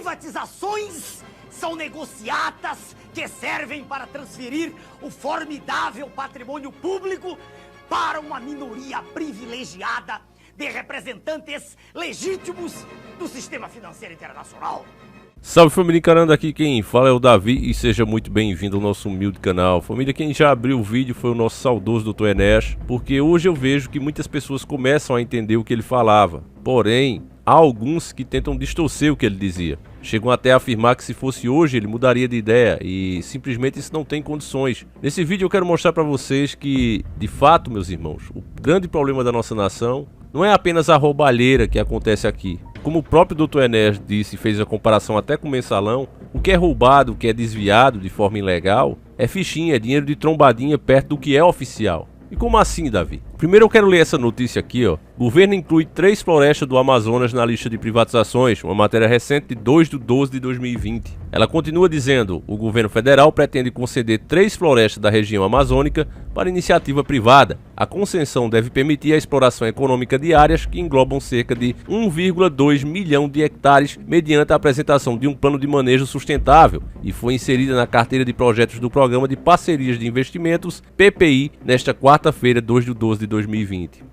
privatizações são negociatas que servem para transferir o formidável patrimônio público para uma minoria privilegiada de representantes legítimos do sistema financeiro internacional. Salve família encarando, aqui quem fala é o Davi e seja muito bem-vindo ao nosso humilde canal. Família, quem já abriu o vídeo foi o nosso saudoso Dr. Enéas, porque hoje eu vejo que muitas pessoas começam a entender o que ele falava. Porém, há alguns que tentam distorcer o que ele dizia. Chegam até a afirmar que se fosse hoje ele mudaria de ideia e simplesmente isso não tem condições. Nesse vídeo eu quero mostrar para vocês que, de fato, meus irmãos, o grande problema da nossa nação não é apenas a roubalheira que acontece aqui. Como o próprio Dr. Enéas disse e fez a comparação até com o mensalão, o que é roubado, o que é desviado de forma ilegal, é fichinha, é dinheiro de trombadinha perto do que é oficial. E como assim, Davi? Primeiro eu quero ler essa notícia aqui, ó. Governo inclui 3 florestas do Amazonas na lista de privatizações, uma matéria recente de 2/12/2020. Ela continua dizendo: o governo federal pretende conceder 3 florestas da região amazônica para iniciativa privada. A concessão deve permitir a exploração econômica de áreas que englobam cerca de 1,2 milhão de hectares mediante a apresentação de um plano de manejo sustentável e foi inserida na carteira de projetos do Programa de Parcerias de Investimentos, PPI, nesta quarta-feira, 2/12/2020.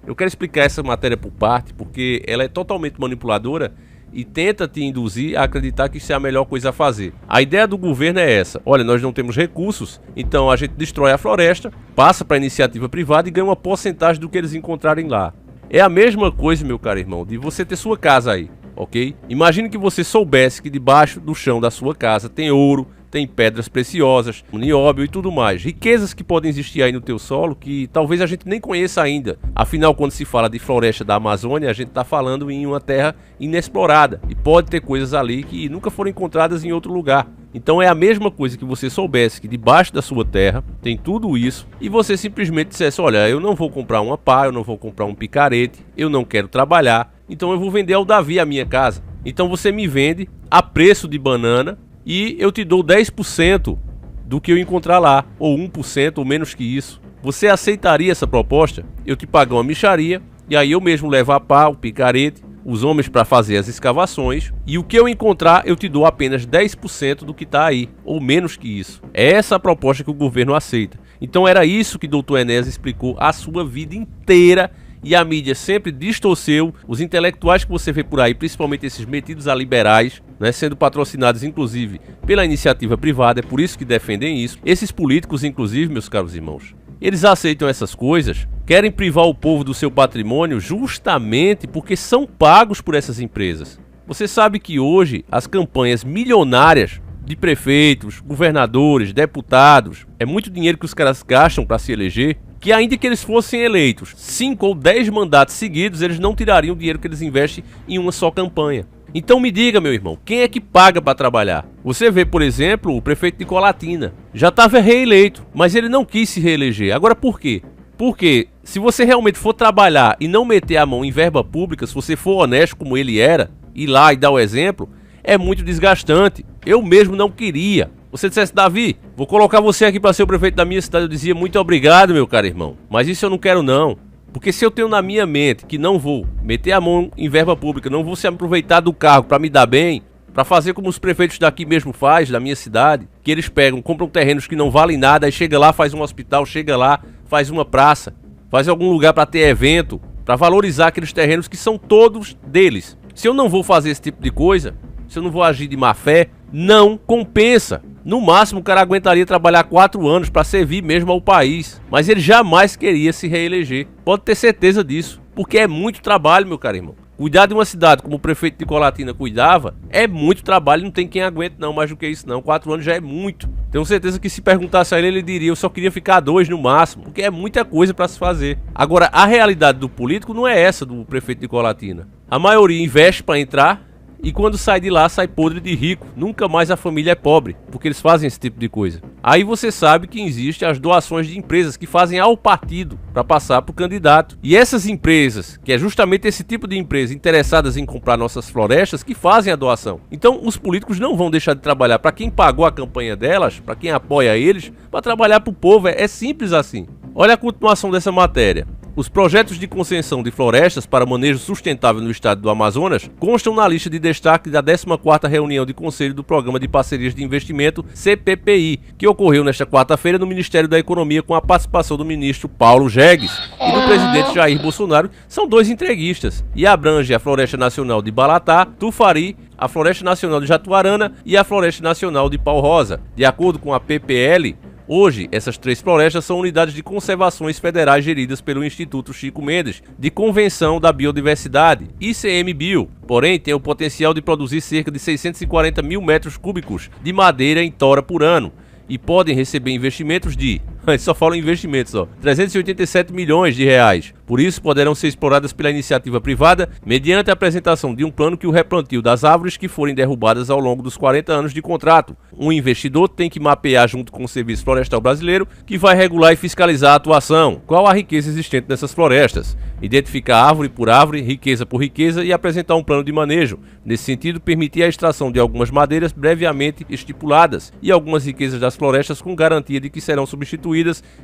Eu quero explicar essa matéria por parte porque ela é totalmente manipuladora e tenta te induzir a acreditar que isso é a melhor coisa a fazer. A ideia do governo é essa: olha, nós não temos recursos, então a gente destrói a floresta, passa para a iniciativa privada e ganha uma porcentagem do que eles encontrarem lá. É a mesma coisa, meu caro irmão, de você ter sua casa aí, ok? Imagine que você soubesse que debaixo do chão da sua casa tem ouro, tem pedras preciosas, nióbio e tudo mais. Riquezas que podem existir aí no teu solo que talvez a gente nem conheça ainda. Afinal, quando se fala de floresta da Amazônia, a gente está falando em uma terra inexplorada. E pode ter coisas ali que nunca foram encontradas em outro lugar. Então é a mesma coisa que você soubesse que debaixo da sua terra tem tudo isso e você simplesmente dissesse: olha, eu não vou comprar uma pá, eu não vou comprar um picarete, eu não quero trabalhar, então eu vou vender ao Davi a minha casa. Então você me vende a preço de banana e eu te dou 10% do que eu encontrar lá, ou 1%, ou menos que isso. Você aceitaria essa proposta? Eu te pago uma mixaria, e aí eu mesmo levo a pá, o picarete, os homens para fazer as escavações, e o que eu encontrar eu te dou apenas 10% do que está aí, ou menos que isso. É essa a proposta que o governo aceita. Então era isso que Dr. Enéas explicou a sua vida inteira, e a mídia sempre distorceu. Os intelectuais que você vê por aí, principalmente esses metidos a liberais, né, sendo patrocinados inclusive pela iniciativa privada, é por isso que defendem isso. Esses políticos, inclusive, meus caros irmãos, eles aceitam essas coisas, querem privar o povo do seu patrimônio justamente porque são pagos por essas empresas. Você sabe que hoje as campanhas milionárias de prefeitos, governadores, deputados, é muito dinheiro que os caras gastam para se eleger, que ainda que eles fossem eleitos 5 ou 10 mandatos seguidos, eles não tirariam o dinheiro que eles investem em uma só campanha. Então me diga, meu irmão, quem é que paga para trabalhar? Você vê, por exemplo, o prefeito de Colatina. Já estava reeleito, mas ele não quis se reeleger. Agora por quê? Porque se você realmente for trabalhar e não meter a mão em verba pública, se você for honesto como ele era, ir lá e dar o exemplo, é muito desgastante. Eu mesmo não queria. Você dissesse: Davi, vou colocar você aqui para ser o prefeito da minha cidade. Eu dizia: muito obrigado, meu caro irmão, mas isso eu não quero não. Porque se eu tenho na minha mente que não vou meter a mão em verba pública, não vou se aproveitar do cargo para me dar bem, para fazer como os prefeitos daqui mesmo faz, da minha cidade, que eles pegam, compram terrenos que não valem nada, aí chega lá, faz um hospital, chega lá, faz uma praça, faz algum lugar para ter evento, para valorizar aqueles terrenos que são todos deles. Se eu não vou fazer esse tipo de coisa, se eu não vou agir de má fé, não compensa. No máximo o cara aguentaria trabalhar 4 anos para servir mesmo ao país, mas ele jamais queria se reeleger. Pode ter certeza disso, porque é muito trabalho, meu caro irmão. Cuidar de uma cidade como o prefeito de Colatina cuidava é muito trabalho, não tem quem aguente não, mais do que isso não. 4 anos já é muito. Tenho certeza que se perguntasse a ele, ele diria: eu só queria ficar 2 no máximo, porque é muita coisa para se fazer. Agora, a realidade do político não é essa do prefeito de Colatina. A maioria investe para entrar e quando sai de lá, sai podre de rico. Nunca mais a família é pobre, porque eles fazem esse tipo de coisa. Aí você sabe que existem as doações de empresas que fazem ao partido para passar para o candidato. E essas empresas, que é justamente esse tipo de empresa interessadas em comprar nossas florestas, que fazem a doação. Então os políticos não vão deixar de trabalhar para quem pagou a campanha delas, para quem apoia eles, para trabalhar para o povo. É simples assim. Olha a continuação dessa matéria. Os projetos de concessão de florestas para manejo sustentável no estado do Amazonas constam na lista de destaque da 14ª reunião de conselho do Programa de Parcerias de Investimento CPPI, que ocorreu nesta quarta-feira no Ministério da Economia com a participação do ministro Paulo Jegues e do presidente Jair Bolsonaro. São dois entreguistas e abrange a Floresta Nacional de Balatá, Tufari, a Floresta Nacional de Jatuarana e a Floresta Nacional de Pau Rosa. De acordo com a PPL, hoje, essas 3 florestas são unidades de conservações federais geridas pelo Instituto Chico Mendes de Convenção da Biodiversidade, ICMBio. Porém, tem o potencial de produzir cerca de 640 mil metros cúbicos de madeira em tora por ano e podem receber investimentos de, só falam investimentos, 387 milhões de reais. Por isso, poderão ser exploradas pela iniciativa privada mediante a apresentação de um plano que o replantio das árvores que forem derrubadas ao longo dos 40 anos de contrato. Um investidor tem que mapear junto com o Serviço Florestal Brasileiro, que vai regular e fiscalizar a atuação. Qual a riqueza existente nessas florestas? Identificar árvore por árvore, riqueza por riqueza e apresentar um plano de manejo. Nesse sentido, permitir a extração de algumas madeiras previamente estipuladas e algumas riquezas das florestas com garantia de que serão substituídas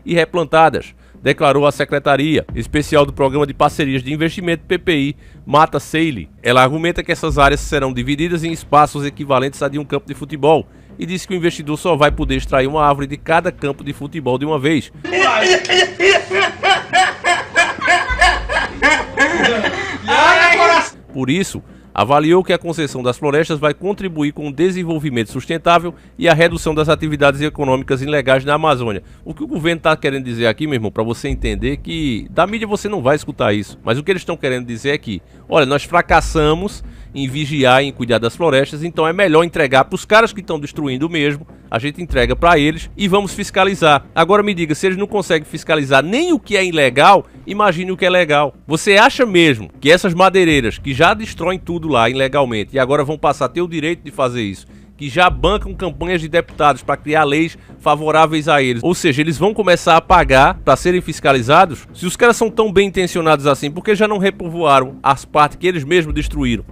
e replantadas, declarou a Secretaria Especial do Programa de Parcerias de Investimento PPI, Mata Seile. Ela argumenta que essas áreas serão divididas em espaços equivalentes a de um campo de futebol e disse que o investidor só vai poder extrair uma árvore de cada campo de futebol de uma vez. Por isso, avaliou que a concessão das florestas vai contribuir com o desenvolvimento sustentável e a redução das atividades econômicas ilegais na Amazônia. O que o governo está querendo dizer aqui, meu irmão, para você entender que da mídia você não vai escutar isso, mas o que eles estão querendo dizer é que, olha, nós fracassamos em vigiar e em cuidar das florestas, então é melhor entregar para os caras que estão destruindo mesmo, a gente entrega para eles e vamos fiscalizar. Agora me diga, se eles não conseguem fiscalizar nem o que é ilegal, imagine o que é legal. Você acha mesmo que essas madeireiras que já destroem tudo lá ilegalmente e agora vão passar a ter o direito de fazer isso, que já bancam campanhas de deputados para criar leis favoráveis a eles, ou seja, eles vão começar a pagar para serem fiscalizados? Se os caras são tão bem intencionados assim, por que já não repovoaram as partes que eles mesmos destruíram?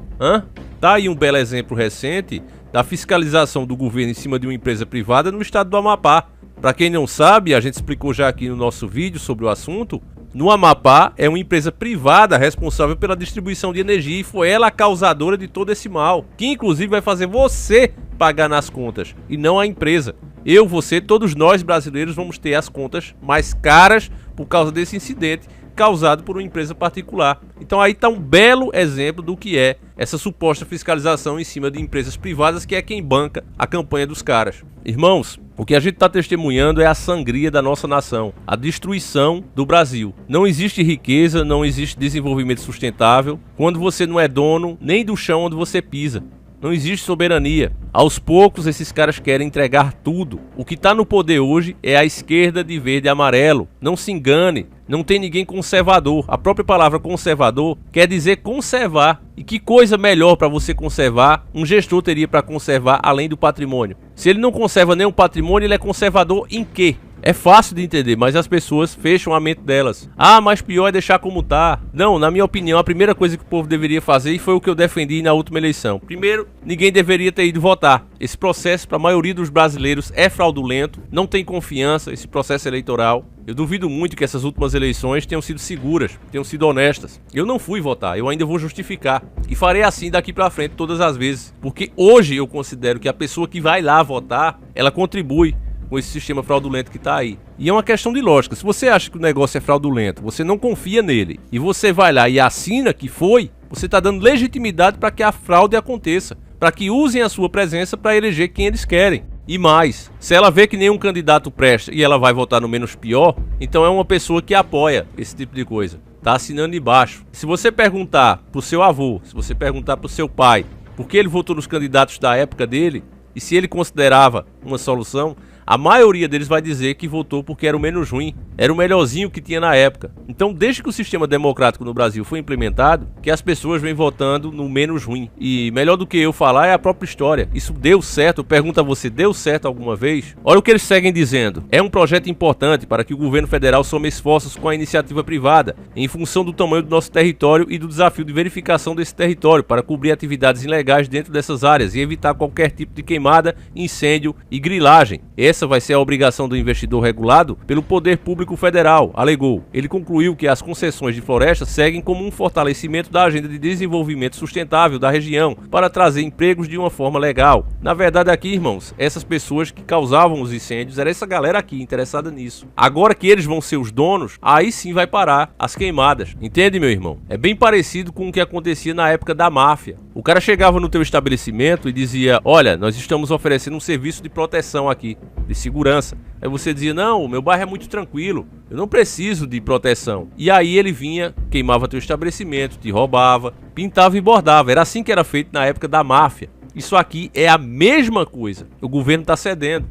Tá aí um belo exemplo recente da fiscalização do governo em cima de uma empresa privada no estado do Amapá. Para quem não sabe, a gente explicou já aqui no nosso vídeo sobre o assunto. No Amapá é uma empresa privada responsável pela distribuição de energia e foi ela a causadora de todo esse mal, que inclusive vai fazer você pagar nas contas e não a empresa. Eu, você, todos nós brasileiros vamos ter as contas mais caras por causa desse incidente causado por uma empresa particular. Então aí está um belo exemplo do que é essa suposta fiscalização em cima de empresas privadas, que é quem banca a campanha dos caras. Irmãos, o que a gente está testemunhando é a sangria da nossa nação, a destruição do Brasil. Não existe riqueza, não existe desenvolvimento sustentável quando você não é dono nem do chão onde você pisa. Não existe soberania. Aos poucos esses caras querem entregar tudo. O que está no poder hoje é a esquerda de verde e amarelo. Não se engane, não tem ninguém conservador. A própria palavra conservador quer dizer conservar. E que coisa melhor para você conservar um gestor teria para conservar além do patrimônio? Se ele não conserva nenhum patrimônio, ele é conservador em quê? É fácil de entender, mas as pessoas fecham a mente delas. Ah, mas pior é deixar como tá. Não, na minha opinião, a primeira coisa que o povo deveria fazer, e foi o que eu defendi na última eleição. Primeiro, ninguém deveria ter ido votar. Esse processo, para a maioria dos brasileiros, é fraudulento, não tem confiança, esse processo eleitoral. Eu duvido muito que essas últimas eleições tenham sido seguras, tenham sido honestas. Eu não fui votar, eu ainda vou justificar. E farei assim daqui pra frente todas as vezes. Porque hoje eu considero que a pessoa que vai lá votar, ela contribui com esse sistema fraudulento que tá aí. E é uma questão de lógica. Se você acha que o negócio é fraudulento, você não confia nele, e você vai lá e assina que foi, você tá dando legitimidade para que a fraude aconteça, para que usem a sua presença para eleger quem eles querem. E mais, se ela vê que nenhum candidato presta e ela vai votar no menos pior, então é uma pessoa que apoia esse tipo de coisa. Tá assinando embaixo. Se você perguntar pro seu avô, se você perguntar pro seu pai por que ele votou nos candidatos da época dele, e se ele considerava uma solução, a maioria deles vai dizer que votou porque era o menos ruim, era o melhorzinho que tinha na época. Então, desde que o sistema democrático no Brasil foi implementado, que as pessoas vêm votando no menos ruim. E melhor do que eu falar é a própria história. Isso deu certo? Eu pergunto a você, deu certo alguma vez? Olha o que eles seguem dizendo. É um projeto importante para que o governo federal some esforços com a iniciativa privada, em função do tamanho do nosso território e do desafio de verificação desse território, para cobrir atividades ilegais dentro dessas áreas e evitar qualquer tipo de queimada, incêndio e grilagem. Essa essa vai ser a obrigação do investidor regulado pelo poder público federal, alegou. Ele concluiu que as concessões de florestas seguem como um fortalecimento da agenda de desenvolvimento sustentável da região para trazer empregos de uma forma legal. Na verdade aqui, irmãos, essas pessoas que causavam os incêndios, era essa galera aqui interessada nisso. Agora que eles vão ser os donos, aí sim vai parar as queimadas. Entende, meu irmão? É bem parecido com o que acontecia na época da máfia. O cara chegava no teu estabelecimento e dizia: olha, nós estamos oferecendo um serviço de proteção aqui, de segurança. Aí você dizia: não, o meu bairro é muito tranquilo, eu não preciso de proteção. E aí ele vinha, queimava teu estabelecimento, te roubava, pintava e bordava. Era assim que era feito na época da máfia. Isso aqui é a mesma coisa. O governo está cedendo.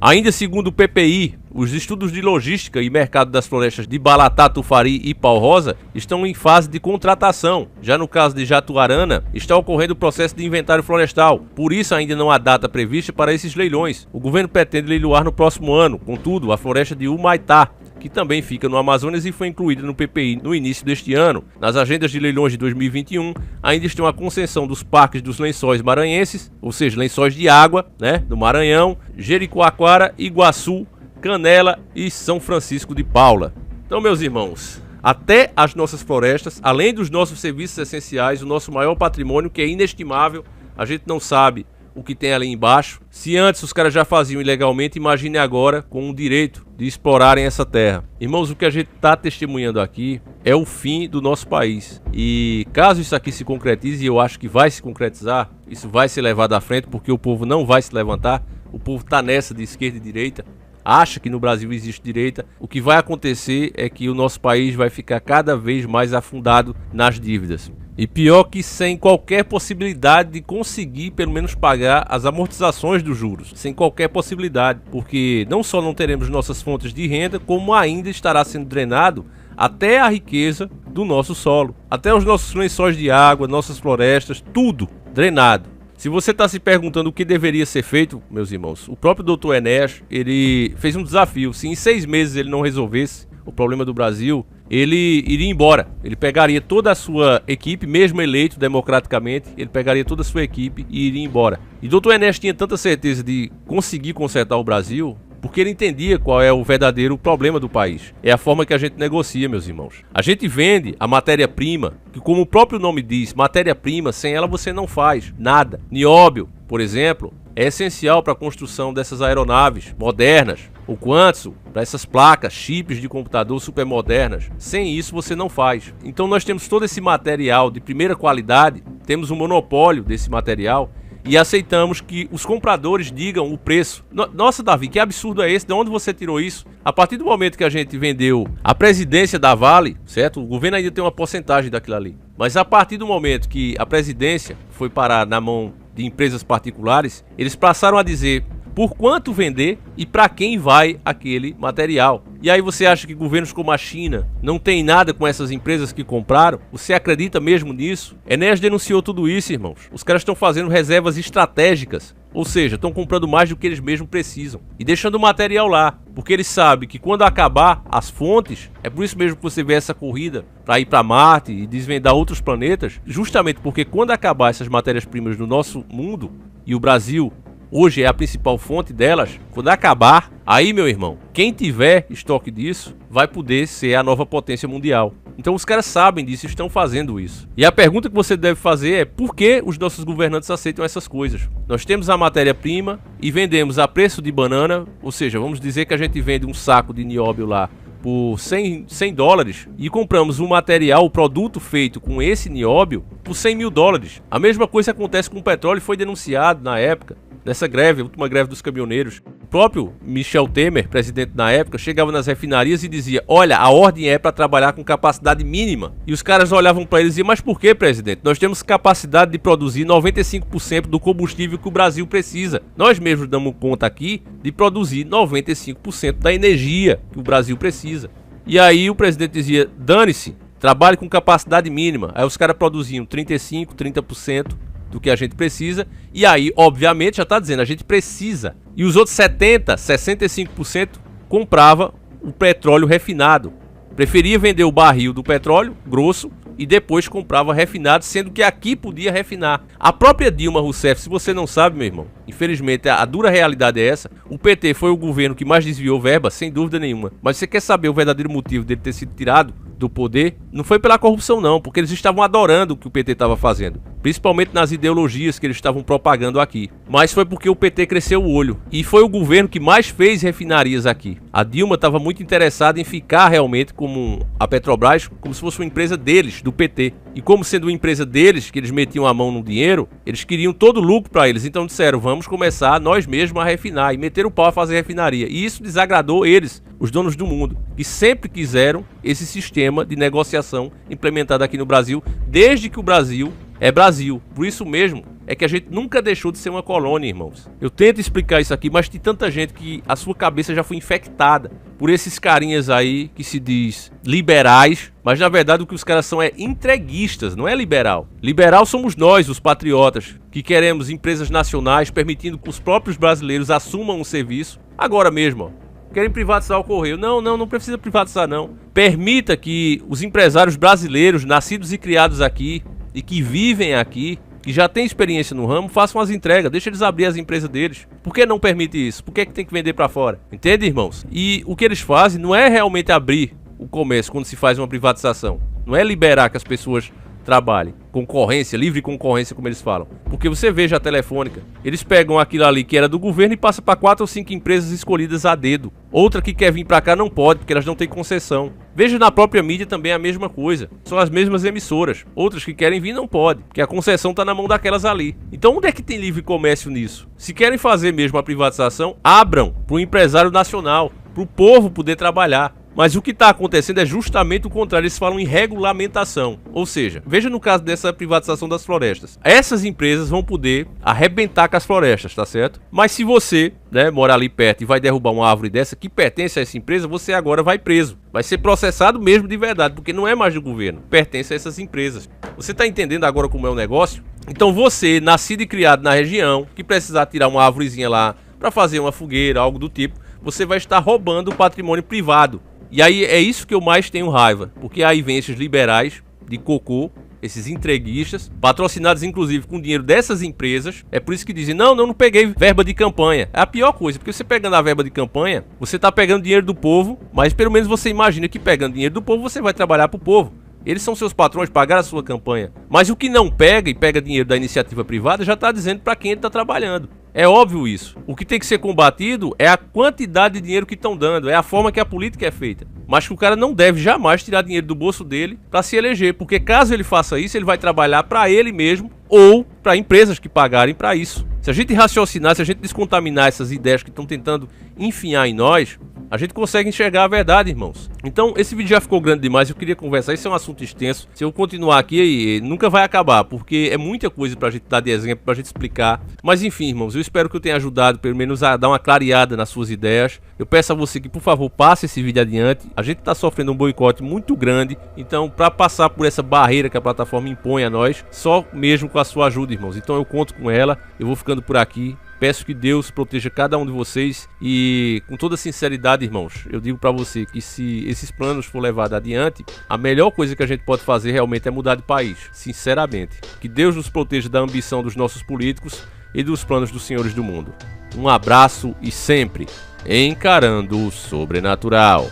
Ainda segundo o PPI, os estudos de logística e mercado das florestas de Balatá, Tufari e Pau Rosa estão em fase de contratação. Já no caso de Jatuarana, está ocorrendo o processo de inventário florestal. Por isso ainda não há data prevista para esses leilões. O governo pretende leiloar no próximo ano, contudo, a floresta de Humaitá, que também fica no Amazonas e foi incluída no PPI no início deste ano. Nas agendas de leilões de 2021, ainda estão a concessão dos parques dos lençóis maranhenses, ou seja, lençóis de água, do Maranhão, Jericoacoara, Iguaçu, Canela e São Francisco de Paula. Então, meus irmãos, até as nossas florestas, além dos nossos serviços essenciais, o nosso maior patrimônio, que é inestimável, a gente não sabe o que tem ali embaixo. Se antes os caras já faziam ilegalmente, imagine agora com o direito de explorarem essa terra. Irmãos, o que a gente está testemunhando aqui é o fim do nosso país. E caso isso aqui se concretize, e eu acho que vai se concretizar, isso vai ser levado à frente, porque o povo não vai se levantar. O povo está nessa de esquerda e direita, acha que no Brasil existe direita. O que vai acontecer é que o nosso país vai ficar cada vez mais afundado nas dívidas. E pior que sem qualquer possibilidade de conseguir pelo menos pagar as amortizações dos juros. Sem qualquer possibilidade. Porque não só não teremos nossas fontes de renda, como ainda estará sendo drenado até a riqueza do nosso solo. Até os nossos lençóis de água, nossas florestas, tudo drenado. Se você está se perguntando o que deveria ser feito, meus irmãos, o próprio Dr. Enéas, ele fez um desafio. Se em 6 meses ele não resolvesse o problema do Brasil, ele iria embora. Ele pegaria toda a sua equipe, mesmo eleito democraticamente, ele pegaria toda a sua equipe e iria embora. E Dr. Enéas tinha tanta certeza de conseguir consertar o Brasil, porque ele entendia qual é o verdadeiro problema do país. É a forma que a gente negocia, meus irmãos. A gente vende a matéria-prima, que como o próprio nome diz, matéria-prima, sem ela você não faz nada. Nióbio, por exemplo, é essencial para a construção dessas aeronaves modernas. O quartzo, para essas placas, chips de computador super modernas. Sem isso você não faz. Então nós temos todo esse material de primeira qualidade, temos um monopólio desse material, e aceitamos que os compradores digam o preço. Nossa, Davi, que absurdo é esse? De onde você tirou isso? A partir do momento que a gente vendeu a presidência da Vale, certo? O governo ainda tem uma porcentagem daquilo ali. Mas a partir do momento que a presidência foi parar na mão de empresas particulares, eles passaram a dizer por quanto vender e para quem vai aquele material. E aí você acha que governos como a China não tem nada com essas empresas que compraram? Você acredita mesmo nisso? Enéas denunciou tudo isso, irmãos. Os caras estão fazendo reservas estratégicas, ou seja, estão comprando mais do que eles mesmos precisam e deixando o material lá, porque eles sabem que quando acabar as fontes, é por isso mesmo que você vê essa corrida para ir para Marte e desvendar outros planetas, justamente porque quando acabar essas matérias-primas do nosso mundo, e o Brasil hoje é a principal fonte delas, quando acabar, aí, meu irmão, quem tiver estoque disso vai poder ser a nova potência mundial. Então os caras sabem disso e estão fazendo isso. E a pergunta que você deve fazer é: por que os nossos governantes aceitam essas coisas? Nós temos a matéria-prima e vendemos a preço de banana, ou seja, vamos dizer que a gente vende um saco de nióbio lá por 100 dólares e compramos um material, o produto feito com esse nióbio, por 100 mil dólares. A mesma coisa acontece com o petróleo e foi denunciado na época. Nessa greve, a última greve dos caminhoneiros, o próprio Michel Temer, presidente na época, chegava nas refinarias e dizia: olha, a ordem é para trabalhar com capacidade mínima. E os caras olhavam para ele e diziam: mas por que, presidente? Nós temos capacidade de produzir 95% do combustível que o Brasil precisa. Nós mesmos damos conta aqui de produzir 95% da energia que o Brasil precisa. E aí o presidente dizia: dane-se, trabalhe com capacidade mínima. Aí os caras produziam 35%, 30% do que a gente precisa, e aí, obviamente, já está dizendo, a gente precisa. E os outros 70%, 65% comprava o petróleo refinado. Preferia vender o barril do petróleo grosso e depois comprava refinado, sendo que aqui podia refinar. A própria Dilma Rousseff, se você não sabe, meu irmão, infelizmente a dura realidade é essa, o PT foi o governo que mais desviou verba, sem dúvida nenhuma. Mas você quer saber o verdadeiro motivo dele ter sido tirado do poder? Não foi pela corrupção não, porque eles estavam adorando o que o PT estava fazendo, principalmente nas ideologias que eles estavam propagando aqui. Mas foi porque o PT cresceu o olho, e foi o governo que mais fez refinarias aqui. A Dilma estava muito interessada em ficar realmente como a Petrobras, como se fosse uma empresa deles, do PT. E como sendo uma empresa deles, que eles metiam a mão no dinheiro, eles queriam todo o lucro para eles. Então disseram, vamos começar nós mesmos a refinar, e meter o pau a fazer refinaria. E isso desagradou eles, os donos do mundo, que sempre quiseram esse sistema de negociação implementado aqui no Brasil, desde que o Brasil é Brasil. Por isso mesmo é que a gente nunca deixou de ser uma colônia, irmãos. Eu tento explicar isso aqui, mas tem tanta gente que a sua cabeça já foi infectada por esses carinhas aí que se diz liberais, mas na verdade o que os caras são é entreguistas, não é liberal. Liberal somos nós, os patriotas, que queremos empresas nacionais permitindo que os próprios brasileiros assumam um serviço. Agora mesmo, ó. Querem privatizar o Correio. Não precisa privatizar não. Permita que os empresários brasileiros, nascidos e criados aqui, e que vivem aqui, que já têm experiência no ramo, façam as entregas, deixa eles abrir as empresas deles. Por que não permite isso? Por que tem que vender para fora? Entende, irmãos? E o que eles fazem não é realmente abrir o comércio quando se faz uma privatização. Não é liberar que as pessoas trabalhem. Concorrência, livre concorrência, como eles falam. Porque você veja a Telefônica, eles pegam aquilo ali que era do governo e passam para 4 ou 5 empresas escolhidas a dedo. Outra que quer vir para cá não pode, porque elas não têm concessão. Veja na própria mídia também a mesma coisa. São as mesmas emissoras. Outras que querem vir não pode, porque a concessão está na mão daquelas ali. Então onde é que tem livre comércio nisso? Se querem fazer mesmo a privatização, abram para o empresário nacional, para o povo poder trabalhar. Mas o que está acontecendo é justamente o contrário, eles falam em regulamentação. Ou seja, veja no caso dessa privatização das florestas. Essas empresas vão poder arrebentar com as florestas, tá certo? Mas se você, mora ali perto e vai derrubar uma árvore dessa que pertence a essa empresa, você agora vai preso. Vai ser processado mesmo de verdade, porque não é mais do governo, pertence a essas empresas. Você está entendendo agora como é o negócio? Então você, nascido e criado na região, que precisar tirar uma árvorezinha lá para fazer uma fogueira, algo do tipo, você vai estar roubando o patrimônio privado. E aí é isso que eu mais tenho raiva, porque aí vem esses liberais de cocô, esses entreguistas, patrocinados inclusive com dinheiro dessas empresas. É por isso que dizem, não peguei verba de campanha. É a pior coisa, porque você pegando a verba de campanha, você tá pegando dinheiro do povo, mas pelo menos você imagina que pegando dinheiro do povo, você vai trabalhar pro povo. Eles são seus patrões, pagaram a sua campanha. Mas o que não pega e pega dinheiro da iniciativa privada já está dizendo para quem ele está trabalhando. É óbvio isso. O que tem que ser combatido é a quantidade de dinheiro que estão dando, é a forma que a política é feita. Mas que o cara não deve jamais tirar dinheiro do bolso dele para se eleger, porque caso ele faça isso, ele vai trabalhar para ele mesmo ou para empresas que pagarem para isso. Se a gente raciocinar, se a gente descontaminar essas ideias que estão tentando enfiar em nós, a gente consegue enxergar a verdade, irmãos. Então, esse vídeo já ficou grande demais, eu queria conversar, esse é um assunto extenso. Se eu continuar aqui, nunca vai acabar, porque é muita coisa pra gente dar de exemplo, pra gente explicar. Mas enfim, irmãos, eu espero que eu tenha ajudado, pelo menos, a dar uma clareada nas suas ideias. Eu peço a você que, por favor, passe esse vídeo adiante. A gente tá sofrendo um boicote muito grande, então, pra passar por essa barreira que a plataforma impõe a nós, só mesmo com a sua ajuda, irmãos. Então, eu conto com ela, eu vou ficando por aqui. Peço que Deus proteja cada um de vocês e, com toda sinceridade, irmãos, eu digo pra você que se esses planos for levados adiante, a melhor coisa que a gente pode fazer realmente é mudar de país, sinceramente. Que Deus nos proteja da ambição dos nossos políticos e dos planos dos senhores do mundo. Um abraço e sempre encarando o sobrenatural.